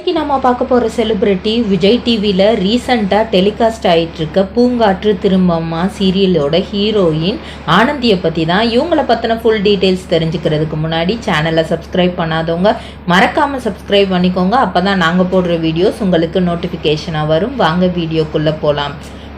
இன்னைக்கு நம்ம பார்க்க போகிற செலிபிரிட்டி விஜய் டிவியில் ரீசண்டாக டெலிகாஸ்ட் ஆகிட்டு இருக்க பூங்காற்று திரும்பம்மா சீரியலோட ஹீரோயின் ஆனந்தியை பற்றி தான். இவங்களை பற்றின ஃபுல் டீட்டெயில்ஸ் தெரிஞ்சுக்கிறதுக்கு முன்னாடி சேனலை சப்ஸ்கிரைப் பண்ணாதவங்க மறக்காமல் சப்ஸ்கிரைப் பண்ணிக்கோங்க. அப்போ தான் நாங்கள் போடுற வீடியோஸ் உங்களுக்கு நோட்டிஃபிகேஷனாக வரும். வாங்க வீடியோக்குள்ளே போகலாம்.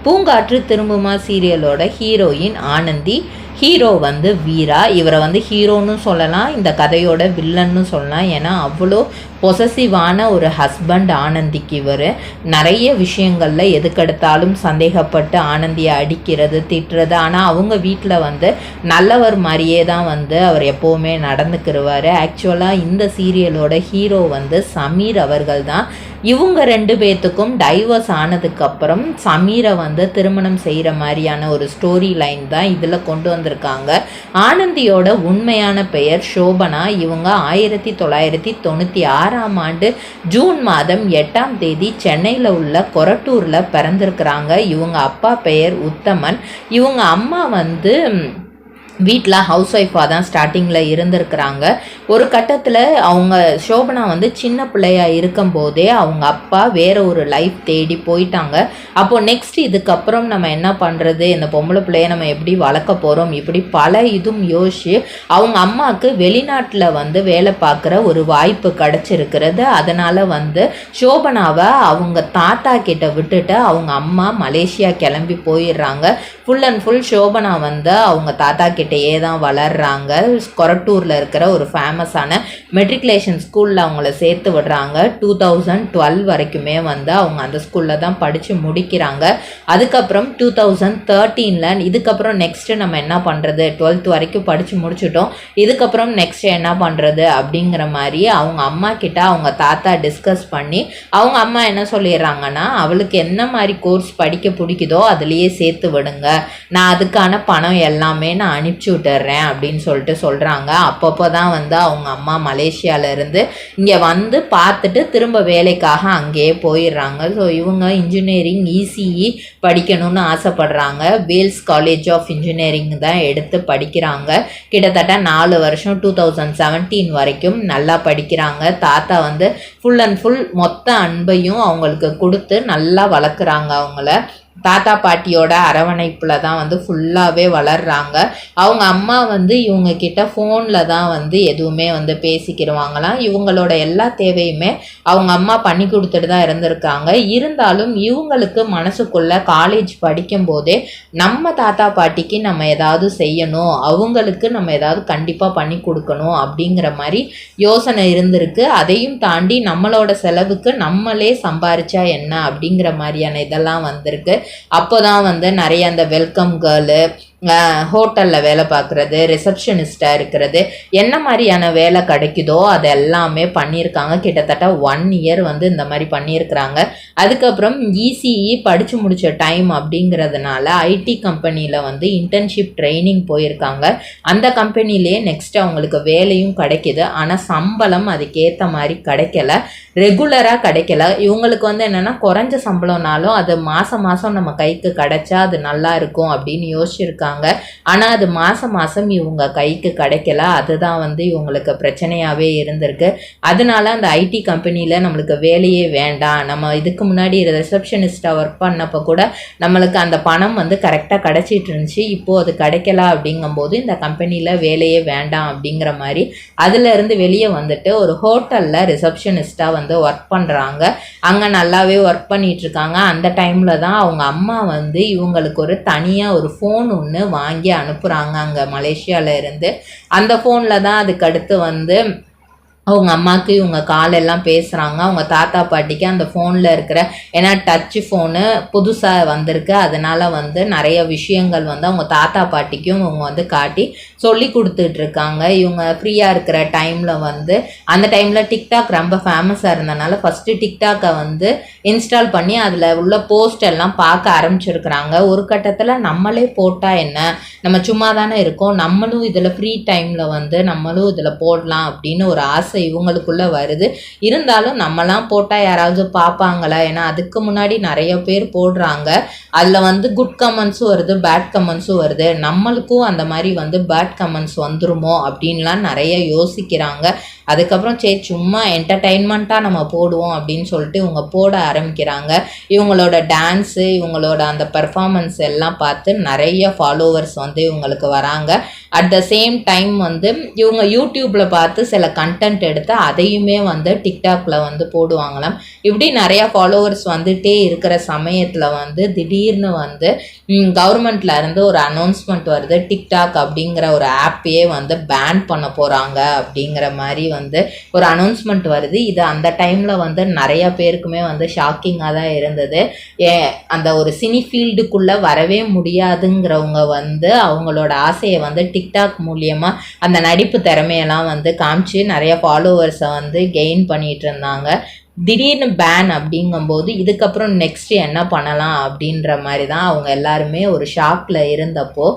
பூங்காற்று திரும்புமா சீரியலோட ஹீரோயின் ஆனந்தி, ஹீரோ வந்து வீரா. இவரை வந்து ஹீரோன்னு சொல்லலாம், இந்த கதையோட வில்லன்னு சொல்லலாம். ஏன்னா அவ்வளோ பொசசிவான ஒரு ஹஸ்பண்ட் ஆனந்திக்கு. இவர் நிறைய விஷயங்களில் எதுக்கெடுத்தாலும் சந்தேகப்பட்டு ஆனந்தியை அடிக்கிறது, திட்டுறது. ஆனால் அவங்க வீட்டில் வந்து நல்லவர் மாதிரியே தான் வந்து அவர் எப்போவுமே நடந்துக்கிடுவார். ஆக்சுவலாக இந்த சீரியலோட ஹீரோ வந்து சமீர் அவர்கள் தான். இவங்க ரெண்டு பேர்த்துக்கும் டைவர்ஸ் ஆனதுக்கப்புறம் சமீரை வந்து திருமணம் செய்கிற மாதிரியான ஒரு ஸ்டோரி லைன் தான் இதில் கொண்டு வந்திருக்காங்க. ஆனந்தியோட உண்மையான பெயர் சோபனா. இவங்க 1996ஆம் ஆண்டு ஜூன் மாதம் 8ஆம் தேதி சென்னையில் உள்ள கொரட்டூரில் பிறந்திருக்கிறாங்க. இவங்க அப்பா பெயர் உத்தமன். இவங்க அம்மா வந்து வீட்டில் ஹவுஸ் ஒய்ஃபாக தான் ஸ்டார்டிங்கில் இருந்திருக்கிறாங்க. ஒரு கட்டத்தில் அவங்க சோபனா வந்து சின்ன பிள்ளையாக இருக்கும்போதே அவங்க அப்பா வேற ஒரு லைஃப் தேடி போயிட்டாங்க. அப்போது நெக்ஸ்ட் இதுக்கப்புறம் நம்ம என்ன பண்ணுறது, இந்த பொம்பளை பிள்ளைய நம்ம எப்படி வளர்க்க போகிறோம், இப்படி பல இதுவும் யோசிச்சு அவங்க அம்மாவுக்கு வெளிநாட்டில் வந்து வேலை பார்க்குற ஒரு வாய்ப்பு கிடச்சிருக்கிறது. அதனால் வந்து சோபனாவை அவங்க தாத்தா கிட்ட விட்டுட்டு அவங்க அம்மா மலேசியா கிளம்பி போயிடுறாங்க. ஃபுல் அண்ட் ஃபுல் சோபனா வந்து அவங்க தாத்தா கிட்டேயே தான் வளர்றாங்க. கொரட்டூரில் இருக்கிற ஒரு ஃபேமஸான மெட்ரிகுலேஷன் ஸ்கூலில் அவங்கள சேர்த்து விடுறாங்க. 2012 வரைக்குமே வந்து அவங்க அந்த ஸ்கூலில் தான் படித்து முடிக்கிறாங்க. அதுக்கப்புறம் 2013 இதுக்கப்புறம் நெக்ஸ்ட்டு நம்ம என்ன பண்ணுறது, 12th வரைக்கும் படித்து முடிச்சிட்டோம், இதுக்கப்புறம் நெக்ஸ்ட்டு என்ன பண்ணுறது அப்படிங்கிற மாதிரி அவங்க அம்மா கிட்ட அவங்க தாத்தா டிஸ்கஸ் பண்ணி அவங்க அம்மா என்ன சொல்லிடுறாங்கன்னா, அவளுக்கு என்ன மாதிரி கோர்ஸ் படிக்க பிடிக்குதோ அதுலேயே சேர்த்து விடுங்க, நான் அதுக்கான பணம் எல்லாமே நான் அனுப்பிச்சி விட்டுறேன் அப்படின்னு சொல்லிட்டு சொல்கிறாங்க. அப்பப்போ தான் வந்து அவங்க அம்மா மலேசியாவிலேருந்து இங்கே வந்து பார்த்துட்டு திரும்ப வேலைக்காக அங்கேயே போயிடுறாங்க. ஸோ இவங்க இன்ஜினியரிங் இசிஇ படிக்கணும்னு ஆசைப்படுறாங்க. வேல்ஸ் காலேஜ் ஆஃப் இன்ஜினியரிங் தான் எடுத்து படிக்கிறாங்க. கிட்டத்தட்ட 4 வருஷம் 2017 வரைக்கும் நல்லா படிக்கிறாங்க. தாத்தா வந்து ஃபுல் அண்ட் ஃபுல் மொத்த அன்பையும் அவங்களுக்கு கொடுத்து நல்லா வளர்க்குறாங்க. அவங்கள தாத்தா பாட்டியோட அரவணைப்பில் தான் வந்து ஃபுல்லாகவே வளர்கிறாங்க. அவங்க அம்மா வந்து இவங்க கிட்ட ஃபோனில் தான் வந்து எதுவுமே வந்து பேசிக்கிடுவாங்களாம். இவங்களோட எல்லா தேவையுமே அவங்க அம்மா பண்ணி கொடுத்துட்டு தான் இருந்திருக்காங்க. இருந்தாலும் இவங்களுக்கு மனசுக்குள்ளே காலேஜ் படிக்கும்போதே நம்ம தாத்தா பாட்டிக்கு நம்ம ஏதாவது செய்யணும், அவங்களுக்கு நம்ம ஏதாவது கண்டிப்பாக பண்ணி கொடுக்கணும் அப்படிங்கிற மாதிரி யோசனை இருந்திருக்கு. அதையும் தாண்டி நம்மளோட செலவுக்கு நம்மளே சம்பாரிச்சா என்ன அப்படிங்கிற மாதிரியான இதெல்லாம் வந்திருக்கு. அப்போ தான் வந்து நிறைய அந்த வெல்கம் கேர்ளு, ஹோட்டலில் வேலை பார்க்குறது, ரிசப்ஷனிஸ்டாக இருக்கிறது, என்ன மாதிரியான வேலை கிடைக்குதோ அது எல்லாமே பண்ணியிருக்காங்க. கிட்டத்தட்ட 1 இயர் வந்து இந்த மாதிரி பண்ணியிருக்கிறாங்க. அதுக்கப்புறம் இசிஇ படித்து முடித்த டைம் அப்படிங்கிறதுனால ஐடி கம்பெனியில் வந்து இன்டர்ன்ஷிப் ட்ரைனிங் போயிருக்காங்க. அந்த கம்பெனிலேயே நெக்ஸ்ட் அவங்களுக்கு வேலையும் கிடைக்கிது. ஆனால் சம்பளம் அதுக்கேற்ற மாதிரி கிடைக்கல, ரெகுலராக கிடைக்கல. இவங்களுக்கு வந்து என்னென்னா குறைஞ்ச சம்பளம்னாலும் அது மாதம் நம்ம கைக்கு கிடைச்சா அது நல்லா இருக்கும் அப்படின்னு யோசிச்சிருக்காங்க. ஆனால் அது மாதம் இவங்க கைக்கு கிடைக்கல. அதுதான் வந்து இவங்களுக்கு பிரச்சனையாகவே இருந்திருக்கு. அதனால அந்த ஐடி கம்பெனியில் நம்மளுக்கு வேலையே வேண்டாம், நம்ம இதுக்கு முன்னாடி ரிசப்ஷனிஸ்டாக ஒர்க் பண்ணப்போ கூட நம்மளுக்கு அந்த பணம் வந்து கரெக்டாக கிடைச்சிட்டு இருந்துச்சு, இப்போது அது கிடைக்கல. அப்படிங்கும்போது இந்த கம்பெனியில் வேலையே வேண்டாம் அப்படிங்கிற மாதிரி அதிலேருந்து வெளியே வந்துட்டு ஒரு ஹோட்டலில் ரிசப்ஷனிஸ்டாக வந்து ஒர்க் பண்ணுறாங்க. அங்கே நல்லாவே ஒர்க் பண்ணிகிட்ருக்காங்க. அந்த டைமில் தான் அவங்க அம்மா வந்து இவங்களுக்கு ஒரு தனியாக ஒரு ஃபோன் ஒன்று வாங்கி அனுப்புகிறாங்க அங்கே மலேசியாவில் இருந்து. அந்த ஃபோனில் தான் அதுக்கடுத்து வந்து அவங்க அம்மாவுக்கு இவங்க காலெல்லாம் பேசுகிறாங்க. அவங்க தாத்தா பாட்டிக்கு அந்த ஃபோனில் இருக்கிற, ஏன்னா டச்சு ஃபோனு புதுசாக வந்திருக்கு, அதனால் வந்து நிறைய விஷயங்கள் வந்து அவங்க தாத்தா பாட்டிக்கும் இவங்க வந்து காட்டி சொல்லி கொடுத்துட்ருக்காங்க. இவங்க ஃப்ரீயாக இருக்கிற டைமில் வந்து அந்த டைமில் டிக்டாக் ரொம்ப ஃபேமஸாக இருந்தனால ஃபஸ்ட்டு டிக்டாக்கை வந்து இன்ஸ்டால் பண்ணி அதில் உள்ள போஸ்ட் எல்லாம் பார்க்க ஆரம்பிச்சிருக்கிறாங்க. ஒரு கட்டத்தில் நம்மளே போட்டால் என்ன, நம்ம சும்மா தானே இருக்கோம், நம்மளும் இதில் ஃப்ரீ டைமில் வந்து நம்மளும் இதில் போடலாம் அப்படின்னு ஒரு ஆசை ஆசை இவங்களுக்குள்ளே வருது. இருந்தாலும் நம்மலாம் போட்டால் யாராவது பார்ப்பாங்களா? ஏன்னா அதுக்கு முன்னாடி நிறைய பேர் போடுறாங்க. அதில் வந்து குட் கமெண்ட்ஸும் வருது, பேட் கமெண்ட்ஸும் வருது. நம்மளுக்கும் அந்த மாதிரி வந்து பேட் கமெண்ட்ஸ் வந்துருமோ அப்படின்லாம் நிறைய யோசிக்கிறாங்க. அதுக்கப்புறம் சரி சும்மா என்டர்டெயின்மெண்ட்டாக நம்ம போடுவோம் அப்படின்னு சொல்லிட்டு இவங்க போட ஆரம்பிக்கிறாங்க. இவங்களோட டான்ஸு, இவங்களோட அந்த பெர்ஃபார்மன்ஸ் எல்லாம் பார்த்து நிறைய ஃபாலோவர்ஸ் வந்து இவங்களுக்கு வராங்க. அட் த சேம் டைம் வந்து இவங்க யூடியூப்பில் பார்த்து சில கண்டென்ட் எடுத்து அதையுமே வந்து டிக்டாக்ல வந்து போடுவாங்களாம். இப்படி நிறையா ஃபாலோவர்ஸ் வந்துட்டே இருக்கிற சமயத்தில் வந்து திடீர்னு வந்து கவர்மெண்ட்ல இருந்து ஒரு அனௌன்ஸ்மெண்ட் வருது. டிக்டாக் அப்படிங்கிற ஒரு ஆப்பையே வந்து பேன் பண்ண போகிறாங்க அப்படிங்கிற மாதிரி வந்து ஒரு அனௌன்ஸ்மெண்ட் வருது. இது அந்த டைமில் வந்து நிறைய பேருக்குமே வந்து ஷாக்கிங்காக தான் இருந்தது. அந்த ஒரு சினி ஃபீல்டுக்குள்ளே வரவே முடியாதுங்கிறவங்க வந்து அவங்களோட ஆசையை வந்து டிக்டாக் மூலியமாக அந்த நடிப்பு திறமையெல்லாம் வந்து காமிச்சு நிறைய ஃபாலோவர்ஸை வந்து கெயின் பண்ணிட்டு இருந்தாங்க. திடீர்னு பேன் அப்படிங்கும்போது இதுக்கப்புறம் நெக்ஸ்ட் என்ன பண்ணலாம் அப்படின்ற மாதிரி தான் அவங்க எல்லாருமே ஒரு ஷாக்கில் இருந்தப்போ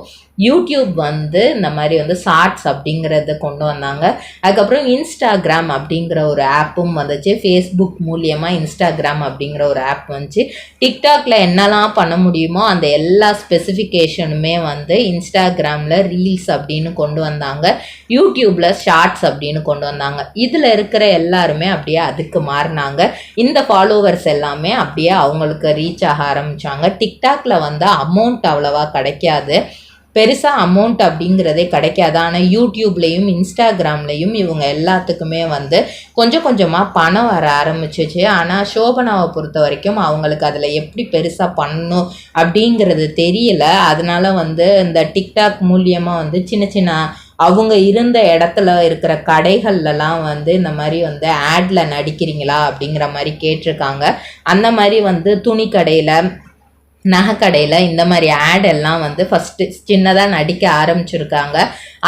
யூடியூப் வந்து இந்த மாதிரி வந்து ஷார்ட்ஸ் அப்படிங்கிறத கொண்டு வந்தாங்க. அதுக்கப்புறம் இன்ஸ்டாகிராம் அப்படிங்கிற ஒரு ஆப்பும் வந்துச்சு. ஃபேஸ்புக் மூலியமாக இன்ஸ்டாகிராம் அப்படிங்கிற ஒரு ஆப் வந்துச்சு. டிக்டாக்ல என்னெல்லாம் பண்ண முடியுமோ அந்த எல்லா ஸ்பெசிஃபிகேஷனுமே வந்து இன்ஸ்டாகிராமில் ரீல்ஸ் அப்படின்னு கொண்டு வந்தாங்க. யூடியூப்பில் ஷார்ட்ஸ் அப்படின்னு கொண்டு வந்தாங்க. இதில் இருக்கிற எல்லாருமே அப்படியே அதுக்கு மாறினாங்க. இந்த ஃபாலோவர்ஸ் எல்லாமே அப்படியே அவங்களுக்கு ரீச் ஆக ஆரம்பித்தாங்க. டிக்டாக்ல வந்து அமௌண்ட் அவ்வளவா கிடைக்காது, பெருசாக அமௌண்ட் அப்படிங்கிறதே கிடைக்காது. ஆனால் யூடியூப்லேயும் இன்ஸ்டாகிராம்லேயும் இவங்க எல்லாத்துக்குமே வந்து கொஞ்சம் கொஞ்சமாக பணம் வர ஆரம்பிச்சிச்சு. ஆனால் சோபனாவை பொறுத்த வரைக்கும் அவங்களுக்கு அதில் எப்படி பெருசாக பண்ணணும் அப்படிங்கிறது தெரியல. அதனால வந்து இந்த டிக்டாக் மூலியமாக வந்து சின்ன சின்ன அவங்க இருந்த இடத்துல இருக்கிற கடைகள்லாம் வந்து இந்த மாதிரி வந்து ஆடில் நடிக்கிறீங்களா அப்படிங்கிற மாதிரி கேட்டிருக்காங்க. அந்த மாதிரி வந்து துணி கடையில், நகைக்கடையில் இந்த மாதிரி ஆட் எல்லாம் வந்து ஃபஸ்ட்டு சின்னதாக நடிக்க ஆரம்பிச்சிருக்காங்க.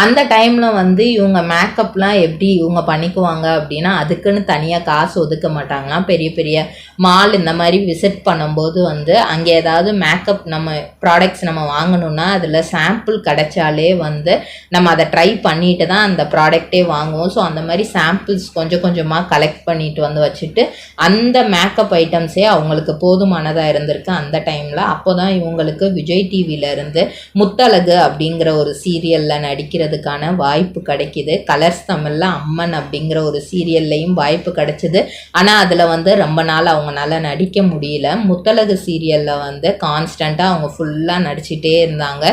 அந்த டைமில் வந்து இவங்க மேக்கப்லாம் எப்படி இவங்க பண்ணிக்குவாங்க அப்படின்னா அதுக்குன்னு தனியாக காசு ஒதுக்க மாட்டாங்களாம். பெரிய பெரிய மால் இந்த மாதிரி விசிட் பண்ணும்போது வந்து அங்கே ஏதாவது மேக்கப் நம்ம ப்ராடக்ட்ஸ் நம்ம வாங்கணுன்னா அதில் சாம்பிள் கிடைச்சாலே வந்து நம்ம அதை ட்ரை பண்ணிட்டு தான் அந்த ப்ராடக்டே வாங்குவோம். ஸோ அந்த மாதிரி சாம்பிள்ஸ் கொஞ்சம் கொஞ்சமாக கலெக்ட் பண்ணிட்டு வந்து வச்சுட்டு அந்த மேக்கப் ஐட்டம்ஸே அவங்களுக்கு போதுமானதாக இருந்திருக்கு அந்த டைமில். அப்போ தான் இவங்களுக்கு விஜய் டிவியிலேருந்து முத்தழகு அப்படிங்கிற ஒரு சீரியலில் நடிக்கிறதுக்கான வாய்ப்பு கிடைக்கிது. கலர்ஸ் தமிழில் அம்மன் அப்படிங்கிற ஒரு சீரியல்லையும் வாய்ப்பு கிடைச்சிது. ஆனால் அதில் வந்து ரொம்ப நாள் அவங்களால நடிக்க முடியல. முத்தழகு சீரியலில் வந்து கான்ஸ்டண்ட்டாக அவங்க ஃபுல்லாக நடிச்சிட்டே இருந்தாங்க.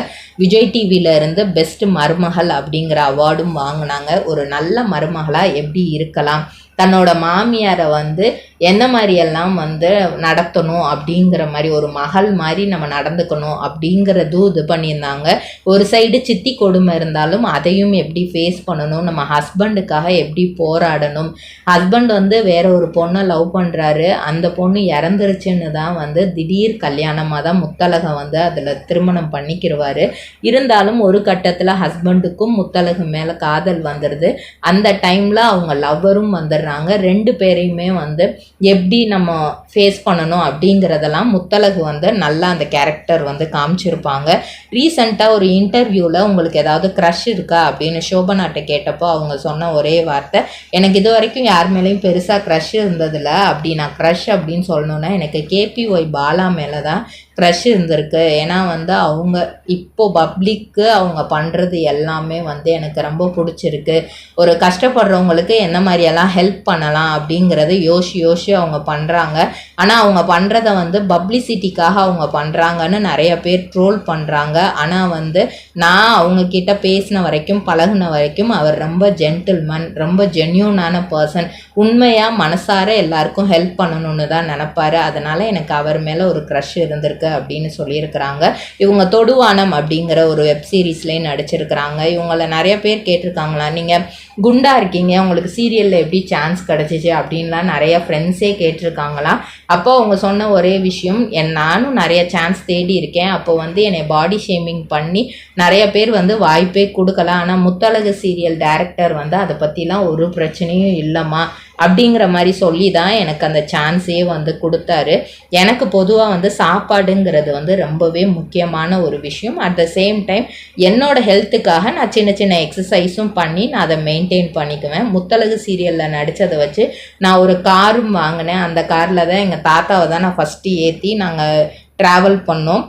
விஜய் டிவியிலேருந்து பெஸ்ட் மருமகள் அப்படிங்கிற அவார்டும் வாங்கினாங்க. ஒரு நல்ல மருமகளாக எப்படி இருக்கலாம், தன்னோட மாமியாரை வந்து என்ன மாதிரியெல்லாம் வந்து நடத்தணும் அப்படிங்கிற மாதிரி ஒரு மகள் மாதிரி நம்ம நடந்துக்கணும் அப்படிங்கிறதும் இது பண்ணியிருந்தாங்க. ஒரு சைடு சித்தி கொடுமை இருந்தாலும் அதையும் எப்படி ஃபேஸ் பண்ணணும், நம்ம ஹஸ்பண்டுக்காக எப்படி போராடணும். ஹஸ்பண்ட் வந்து வேற ஒரு பொண்ணை லவ் பண்ணுறாரு, அந்த பொண்ணு இறந்துருச்சுன்னு தான் வந்து திடீர் கல்யாணமாக தான் முத்தழகை வந்து அதில் திருமணம் பண்ணிக்கிடுவார். இருந்தாலும் ஒரு கட்டத்தில் ஹஸ்பண்டுக்கும் முத்தழகு மேலே காதல் வந்துடுது. அந்த டைமில் அவங்க லவ்வரும் வந்துடுறாங்க. ரெண்டு பேரையுமே வந்து எப்படி நம்ம ஃபேஸ் பண்ணணும் அப்படிங்கிறதெல்லாம் முத்தழகு வந்து நல்லா அந்த கேரக்டர் வந்து காமிச்சிருப்பாங்க. ரீசெண்டாக ஒரு இன்டர்வியூவில் உங்களுக்கு ஏதாவது க்ரஷ் இருக்கா அப்படின்னு சோபனாட்ட கேட்டப்போ அவங்க சொன்ன ஒரே வார்த்தை, எனக்கு இது வரைக்கும் யார் மேலேயும் பெருசாக க்ரஷ் இருந்ததில்ல. அப்படி நான் க்ரஷ் அப்படின்னு சொல்லணுன்னா எனக்கு KPY பாலா மேலே தான் க்ரஷ் இருந்திருக்கு. ஏன்னா வந்து அவங்க இப்போது பப்ளிக்கு அவங்க பண்ணுறது எல்லாமே வந்து எனக்கு ரொம்ப பிடிச்சிருக்கு. ஒரு கஷ்டப்படுறவங்களுக்கு என்ன மாதிரியெல்லாம் ஹெல்ப் பண்ணலாம் அப்படிங்கிறத யோசி அவங்க பண்ணுறாங்க. ஆனால் அவங்க பண்ணுறத வந்து பப்ளிசிட்டிக்காக அவங்க பண்ணுறாங்கன்னு நிறைய பேர் ட்ரோல் பண்ணுறாங்க. ஆனால் வந்து நான் அவங்கக்கிட்ட பேசின வரைக்கும் பழகின வரைக்கும் அவர் ரொம்ப ஜென்டில்மேன், ரொம்ப ஜென்யூனான பர்சன், உண்மையாக மனசார எல்லாருக்கும் ஹெல்ப் பண்ணணும்னு தான் நினப்பாரு. அதனால் எனக்கு அவர் மேலே ஒரு க்ரஷ் இருந்திருக்கு அப்படின்னு சொல்லியிருக்கிறாங்க. இவங்க தொடுவானம் அப்படிங்கிற ஒரு வெப் சீரீஸ்லேயும் நடிச்சிருக்கிறாங்க. இவங்கள நிறைய பேர் கேட்டிருக்காங்களா, நீங்கள் குண்டா இருக்கீங்க, உங்களுக்கு சீரியலில் எப்படி சான்ஸ் கிடச்சிச்சு அப்படின்லாம் நிறைய ஃப்ரெண்ட்ஸே கேட்டிருக்காங்களாம். அப்போ அவங்க சொன்ன ஒரே விஷயம், நானும் நிறைய சான்ஸ் தேடி இருக்கேன், அப்போ வந்து என்னை பாடி ஷேமிங் பண்ணி நிறைய பேர் வந்து வாய்ப்பே கொடுக்கலாம். ஆனால் முத்தழகு சீரியல் டைரக்டர் வந்து அதை பற்றிலாம் ஒரு பிரச்சனையும் இல்லைம்மா அப்படிங்கிற மாதிரி சொல்லி தான் எனக்கு அந்த சான்ஸே வந்து கொடுத்தாரு. எனக்கு பொதுவாக வந்து சாப்பாடுங்கிறது வந்து ரொம்பவே முக்கியமான ஒரு விஷயம். அட் த சேம் டைம் என்னோட ஹெல்த்துக்காக நான் சின்ன சின்ன எக்ஸசைஸும் பண்ணி நான் அதை மெயின்டைன் பண்ணிக்குவேன். முத்தழகு சீரியலில் நடித்ததை வச்சு நான் ஒரு காரும் வாங்கினேன். அந்த காரில் தான் எங்கள் தாத்தாவை தான் நான் ஃபஸ்ட்டு ஏற்றி நாங்கள் ட்ராவல் பண்ணோம்.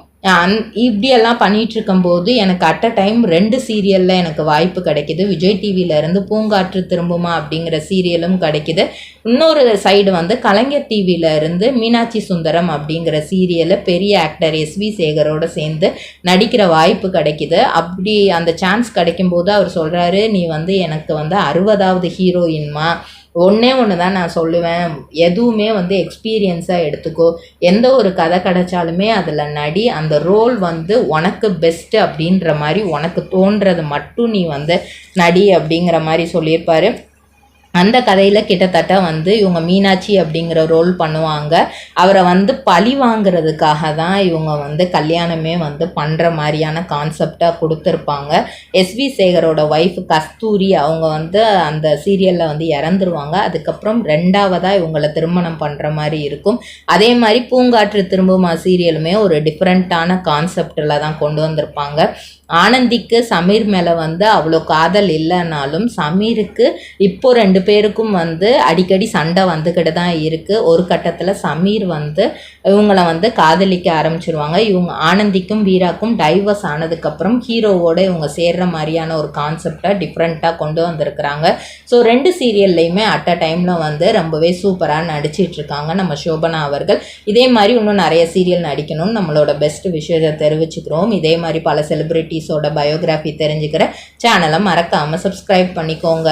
இப்படியெல்லாம் பண்ணிகிட்டு இருக்கும்போது எனக்கு அட் அ டைம் 2 சீரியலில் எனக்கு வாய்ப்பு கிடைக்கிது. விஜய் டிவியிலேருந்து பூங்காற்று திரும்புமா அப்படிங்கிற சீரியலும் கிடைக்கிது. இன்னொரு சைடு வந்து கலைஞர் டிவியிலேருந்து மீனாட்சி சுந்தரம் அப்படிங்கிற சீரியலில் பெரிய ஆக்டர் SV சேகரோடு சேர்ந்து நடிக்கிற வாய்ப்பு கிடைக்கிது. அப்படி அந்த சான்ஸ் கிடைக்கும்போது அவர் சொல்கிறாரு, நீ வந்து எனக்கு வந்து 60வது ஹீரோயின்மா, ஒன்றே தான் நான் சொல்லுவேன், எதுவுமே வந்து எக்ஸ்பீரியன்ஸாக எடுத்துக்கோ, எந்த ஒரு கதை கிடைச்சாலுமே அதில் நடி, அந்த ரோல் வந்து உனக்கு பெஸ்ட்டு அப்படின்ற மாதிரி உனக்கு தோன்றது மட்டும் நீ வந்து நடி அப்படிங்கிற மாதிரி சொல்லியிருப்பார். அந்த கதையில் கிட்டத்தட்ட வந்து இவங்க மீனாட்சி அப்படிங்கிற ரோல் பண்ணுவாங்க. அவரை வந்து பழி வாங்கிறதுக்காக தான் இவங்க வந்து கல்யாணமே வந்து பண்ணுற மாதிரியான கான்செப்டாக கொடுத்துருப்பாங்க. SV சேகரோட ஒய்ஃப் கஸ்தூரி அவங்க வந்து அந்த சீரியலில் வந்து இறந்துருவாங்க. அதுக்கப்புறம் 2ஆவதாக இவங்களை திருமணம் பண்ணுற மாதிரி இருக்கும். அதே மாதிரி பூங்காற்று திரும்புமா சீரியலுமே ஒரு டிஃப்ரெண்ட்டான கான்செப்டில் தான் கொண்டு வந்திருப்பாங்க. ஆனந்திக்கு சமீர் மேலே வந்து அவ்வளோ காதல் இல்லைனாலும் சமீருக்கு இப்போ 2 பேருக்கும் வந்து அடிக்கடி சண்டை வந்துக்கிட்டு தான் இருக்குது. ஒரு கட்டத்தில் சமீர் வந்து இவங்களை வந்து காதலிக்க ஆரம்பிச்சிருவாங்க. இவங்க ஆனந்திக்கும் வீராக்கும் டைவர்ஸ் ஆனதுக்கப்புறம் ஹீரோவோட இவங்க சேர்ற மாதிரியான ஒரு கான்செப்டாக டிஃப்ரெண்ட்டாக கொண்டு வந்திருக்கிறாங்க. ஸோ 2 சீரியல்லையுமே அட் அ டைமில் வந்து ரொம்பவே சூப்பராக நடிச்சிட்ருக்காங்க நம்ம சோபனா அவர்கள். இதே மாதிரி இன்னும் நிறைய சீரியல் நடிக்கணும்னு நம்மளோட பெஸ்ட் விஷயத்தை தெரிவிச்சுக்கிறோம். இதே மாதிரி பல செலிபிரிட்டிஸோட பயோகிராஃபி தெரிஞ்சுக்கிற சேனலை மறக்காமல் சப்ஸ்கிரைப் பண்ணிக்கோங்க.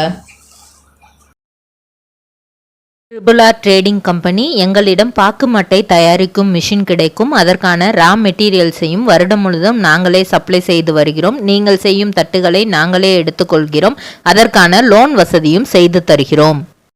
ட்ரிபுளார் ட்ரேடிங் கம்பெனி எங்களிடம் பாக்குமட்டை தயாரிக்கும் மிஷின் கிடைக்கும். அதற்கான ரா மெட்டீரியல்ஸையும் வருடம் முழுதும் நாங்களே சப்ளை செய்து வருகிறோம். நீங்கள் செய்யும் தட்டுகளை நாங்களே எடுத்துக்கொள்கிறோம். அதற்கான லோன் வசதியும் செய்து தருகிறோம்.